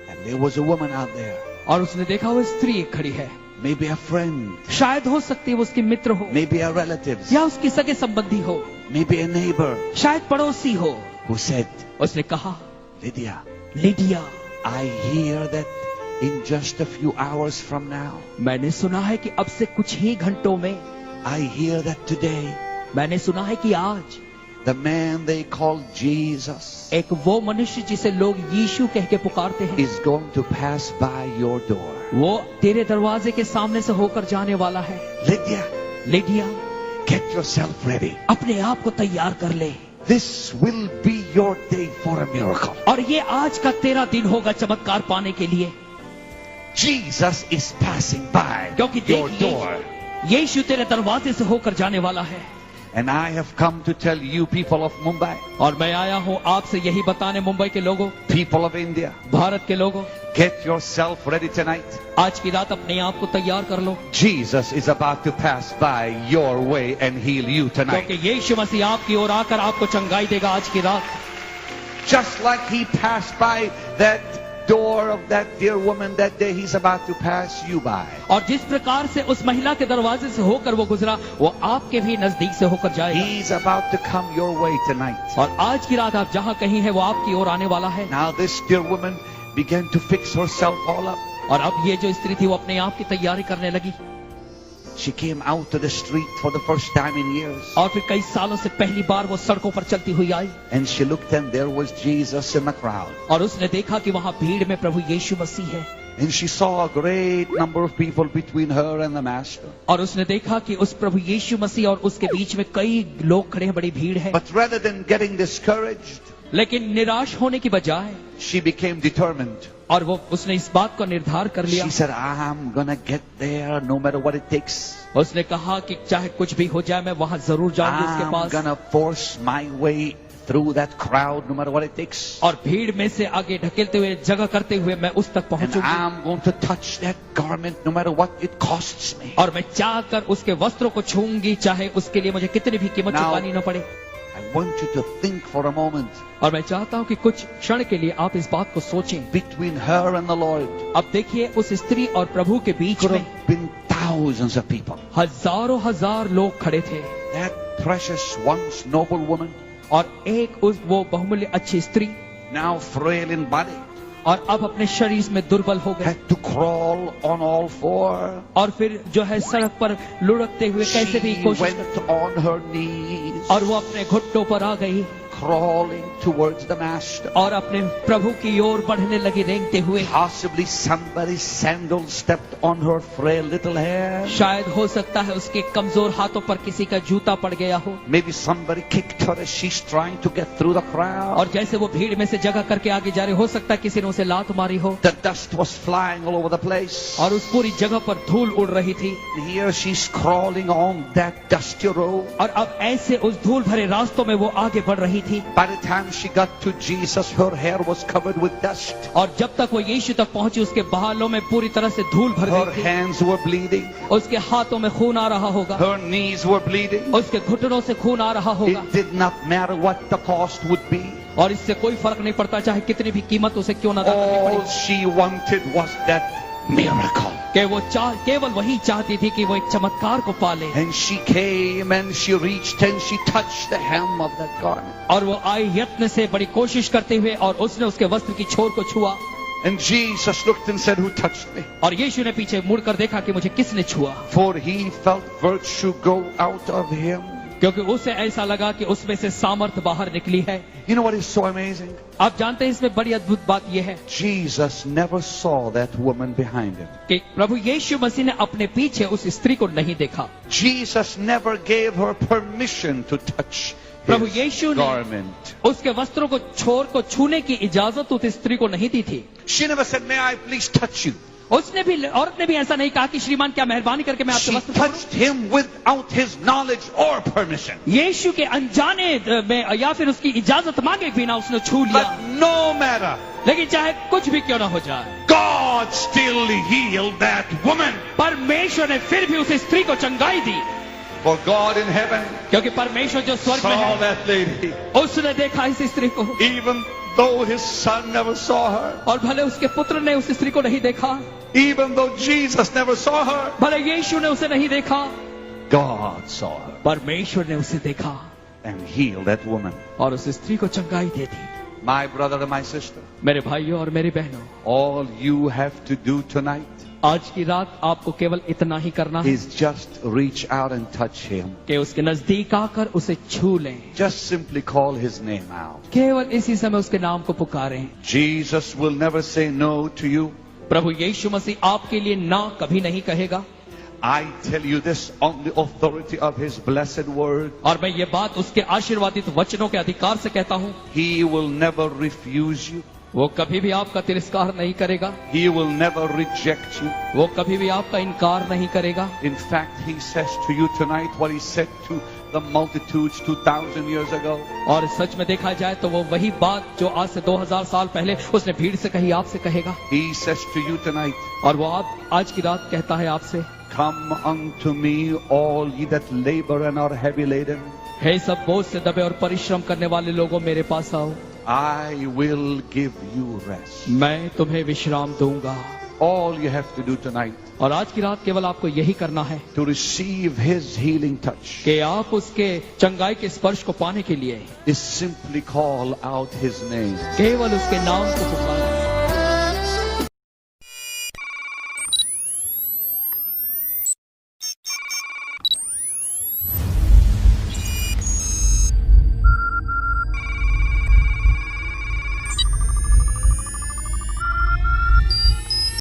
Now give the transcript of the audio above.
And there was a woman out there. और उसने देखा वो स्त्री एक खड़ी है, Maybe a friend. शायद हो सकती है वो उसकी मित्र हो, Maybe a relative. या उसकी सगे संबंधी हो, Maybe a neighbor. शायद पड़ोसी हो. Who said, उसने कहा, Lydia, Lydia, I hear that in just a few hours from now, मैंने सुना है कि अब से कुछ ही घंटों में, I hear that today, मैंने सुना है कि आज the man they call Jesus एक वो मनुष्य जिसे लोग यीशु कह के पुकारते हैं, is going to pass by your door. वो तेरे दरवाजे के सामने से होकर जाने वाला है. Lydia, Lydia, get yourself ready. अपने आप को तैयार कर ले. This will be your day for a miracle. और ये आज का तेरा दिन होगा चमत्कार पाने के लिए. Jesus is passing by क्योंकि your door. यीशु तेरे दरवाजे से होकर जाने वाला है. And I have come to tell you, people of Mumbai, और मैं आया हूँ आपसे यही बताने, मुंबई के लोगों, people of India, भारत के लोगों, get yourself ready tonight. आज की रात अपने आप को तैयार कर लो, Jesus is about to pass by your way and heal you tonight. क्योंकि यीशु मसीह आपकी ओर आकर आपको चंगाई देगा आज की रात. Just like he passed by that door of that dear woman that day, he's about to pass you by. और जिस प्रकार से उस महिला के दरवाजे से होकर वो गुजरा, वो आपके भी नजदीक से होकर जाएगा. He's about to come your way tonight. और आज की रात आप जहाँ कहीं हैं वो आपकी ओर आने वाला है. Now this dear woman began to fix herself all up. और अब ये जो स्त्री थी वो अपने आप की तैयारी करने लगी. She came out to the street for the first time in years. और फिर कई सालों से पहली बार वो सड़कों पर चलती हुई आई. And she looked and there was Jesus in the crowd. और उसने देखा कि वहाँ भीड़ में प्रभु यीशु मसीह है. And she saw a great number of people between her and the master. और उसने देखा कि उस प्रभु यीशु मसीह और उसके बीच में कई लोग खड़े हैं, बड़ी भीड़ है. But rather than getting discouraged, लेकिन निराश होने की बजाय she became determined. और वो उसने इस बात का निर्धार कर लिया. She said, I'm gonna get there no matter what it takes. उसने कहा कि चाहे कुछ भी हो जाए मैं वहां जरूर जाऊंगी उसके I'm pass. gonna force my way through that crowd no matter what it takes. और भीड़ में से आगे ढकेलते हुए, जगह करते हुए मैं उस तक And पहुंचूंगी. I'm going to touch that garment no matter what it costs me. और मैं चाहकर उसके वस्त्रों को छूंगी, चाहे उसके लिए मुझे कितनी भी कीमत Now- चुकानी न पड़े. I want you to think for a moment और मैं चाहता हूं कि कुछ क्षण के लिए आप इस बात को सोचें. between her and the Lord. अब देखिए उस स्त्री और प्रभु के बीच Could में have been thousands of people. हजारों हजार लोग खड़े थे. That precious once noble woman, और एक उस वो बहुमूल्य अच्छी स्त्री now frail in body, और अब अपने शरीर में दुर्बल हो गए. had to crawl on all four. और फिर जो है सड़क पर लुढ़कते हुए कैसे भी She कोशिश went on her knees, और वो अपने घुटनों पर आ गई crawling towards the master. और अपने प्रभु की ओर बढ़ने लगी रेंगते हुए. Possibly somebody's sandal stepped on her frail little hair. शायद हो सकता है उसके कमजोर हाथों पर किसी का जूता पड़ गया हो. Maybe somebody kicked her as she's trying to get through the crowd. और जैसे वो भीड़ में से जगह करके आगे जा रहे, हो सकता है किसी ने उसे लात मारी हो. The dust was flying all over the place. और उस पूरी जगह पर धूल उड़ रही थी. Here she's crawling on that dusty road. और अब ऐसे उस धूल भरे रास्तों में वो आगे बढ़ रही थी. By the time she got to Jesus, her hair was covered with dust. और जब तक वो यीशु तक पहुंची, उसके बालों में पूरी तरह से धूल भर Her गई थी. hands were bleeding. उसके हाथों में खून आ रहा होगा. Her knees were bleeding. उसके घुटनों से खून आ रहा होगा. It did not matter what the cost would be. और इससे कोई फर्क नहीं पड़ता, चाहे कितनी भी कीमत उसे क्यों ना अदा करनी All पड़े. she wanted was that miracle. कि वो केवल वही चाहती थी कि वो एक चमत्कार को पाले. And she came and she reached and she touched the hem of that garment. और वो आई यत्न से, बड़ी कोशिश करते हुए, और उसने उसके वस्त्र की छोर को छुआ. And Jesus looked and said, who touched me? और यीशु ने पीछे मुड़कर देखा कि मुझे किसने छुआ. For he felt virtue go out of him. क्योंकि उसे ऐसा लगा कि उसमें से सामर्थ बाहर निकली है. You know what is so amazing? आप जानते हैं इसमें बड़ी अद्भुत बात यह है Jesus never saw that woman behind him. कि प्रभु यीशु मसीह ने अपने पीछे उस स्त्री को नहीं देखा. Jesus never gave her permission to touch Prabhu his यीशु ने garment. उसके वस्त्रों को छोर को छूने की इजाजत उस स्त्री को नहीं दी थी. She never said, may I please touch you? उसने भी, औरत ने भी ऐसा नहीं कहा कि श्रीमान क्या मेहरबानी करके मैं आपके She वस्त्र छू लूं? touched him without his knowledge or permission. यीशु के अनजाने में या फिर उसकी इजाजत मांगे बिना उसने छू लिया. But no matter, लेकिन चाहे कुछ भी क्यों ना हो जाए, God still healed that woman. परमेश्वर ने फिर भी उस स्त्री को चंगाई दी. For God in heaven क्योंकि परमेश्वर जो स्वर्ग में saw है, that lady. उसने देखा इस स्त्री को. Even though his son never saw her, और भले उसके पुत्र ने उस स्त्री को नहीं देखा, even though Jesus never saw her, भले यीशु ने उसे नहीं देखा, God saw her परमेश्वर ने उसे देखा and healed that woman. और उस स्त्री को चंगाई दे दी। My brother and my sister, मेरे भाइयों और मेरी बहनों, all you have to do tonight आज की रात आपको केवल इतना ही करना है is just reach out and touch him. कि उसके नजदीक आकर उसे छू लें। Just simply call his name out. केवल इसी समय उसके नाम को पुकारें। Jesus will never say no to you. प्रभु यीशु मसीह आपके लिए ना कभी नहीं कहेगा। I tell you this on the authority of his blessed word. और मैं ये बात उसके आशीर्वादित वचनों के अधिकार से कहता हूँ, He will never refuse you. वो कभी भी आपका तिरस्कार नहीं करेगा, He will never reject you. वो कभी भी आपका इनकार नहीं करेगा। In fact, he says to you tonight what he said to the multitudes 2000 years ago. और सच में देखा जाए तो वो वही बात जो आज से 2000 साल पहले उसने भीड़ से कही आपसे कहेगा। He says to you tonight, और वो आप आज की रात कहता है आपसे, Come unto me, all ye that labor and are heavy laden. हे सब बोझ से दबे और परिश्रम करने वाले लोगों, मेरे पास आओ, I will give you rest. मैं तुम्हें विश्राम दूंगा। All you have to do tonight और आज की रात केवल आपको यही करना है to receive his healing touch कि आप उसके चंगाई के स्पर्श को पाने के लिए is simply call out his name. केवल उसके नाम को पुकारें।